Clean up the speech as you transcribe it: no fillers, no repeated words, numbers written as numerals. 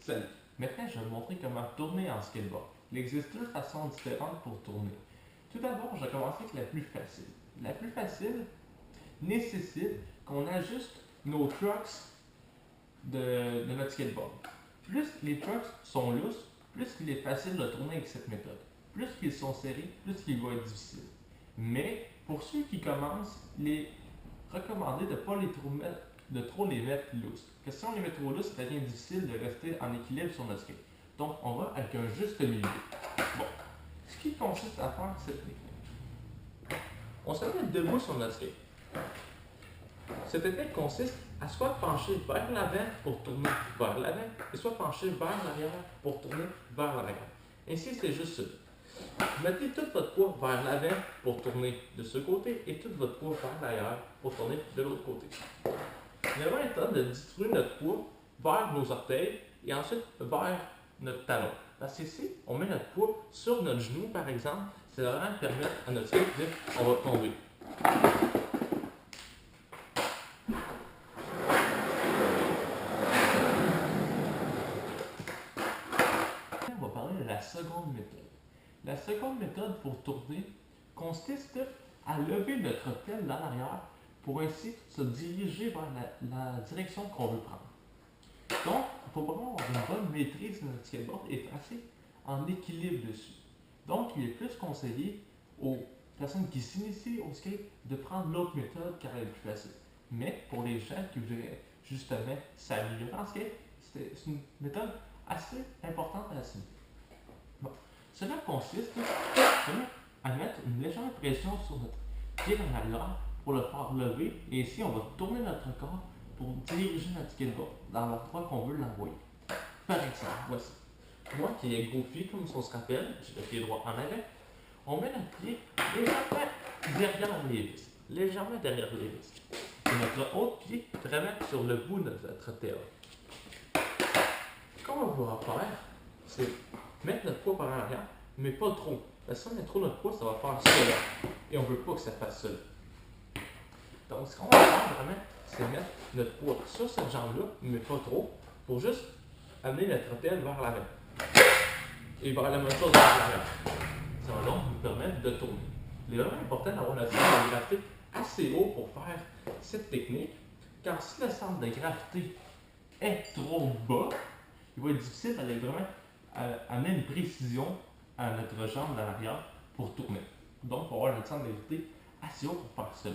Salut! Maintenant, je vais vous montrer comment tourner en skateboard. Il existe deux façons différentes pour tourner. Tout d'abord, je vais commencer avec la plus facile. La plus facile nécessite qu'on ajuste nos trucks de notre skateboard. Plus les trucks sont lousses, plus il est facile de tourner avec cette méthode. Plus qu'ils sont serrés, plus il va être difficile. Mais pour ceux qui commencent, il est recommandé de ne pas trop les mettre lousses. Parce que si on les met trop lousses, ça devient difficile de rester en équilibre sur notre skate. Donc on va avec un juste milieu. Bon, ce qui consiste à faire cette technique. On se met debout sur notre skate. Cette technique consiste à soit pencher vers l'avant pour tourner vers l'avant, et soit pencher vers l'arrière pour tourner vers l'arrière. Ainsi, c'est juste ça. Mettez tout votre poids vers l'avant pour tourner de ce côté et tout votre poids vers l'arrière pour tourner de l'autre côté. Il y a un temps de distribuer notre poids vers nos orteils et ensuite vers notre talon. Parce qu'ici, on met notre poids sur notre genou, par exemple, c'est vraiment permettre à notre skate de dire on va tomber. On va parler de la seconde méthode. La seconde méthode pour tourner consiste à lever notre pelle dans l'arrière pour ainsi se diriger vers la direction qu'on veut prendre. Donc, il faut vraiment avoir une bonne maîtrise de notre skateboard et être assez en équilibre dessus. Donc, il est plus conseillé aux personnes qui s'initient au skate de prendre l'autre méthode car elle est plus facile. Mais pour les gens qui voudraient justement s'améliorer en skate, c'est une méthode assez importante à suivre. Bon. Cela consiste à mettre une légère pression sur notre pied en arrière pour le faire lever et ici on va tourner notre corps pour diriger notre skateboard dans l'endroit qu'on veut l'envoyer. Par exemple, voici. Moi qui ai gros pied comme on se rappelle, j'ai le pied droit en avant, on met notre pied légèrement derrière les vis. Légèrement derrière les vis. Et notre autre pied vraiment sur le bout de notre tête. Ce qu'on va faire, c'est mettre notre poids par l'arrière, mais pas trop. Parce que si on met trop notre poids, ça va faire cela. Et on ne veut pas que ça fasse cela. Donc, ce qu'on va faire vraiment, c'est mettre notre poids sur cette jambe-là, mais pas trop, pour juste amener notre pelle vers l'avant. Et vers la même chose vers l'arrière. Ça va donc nous permettre de tourner. Il est vraiment important d'avoir notre centre de gravité assez haut pour faire cette technique, car si le centre de gravité est trop bas, il va être difficile d'aller vraiment amener une précision à notre jambe dans l'arrière pour tourner. Donc, il faut avoir notre centre de gravité assez haut pour faire cela.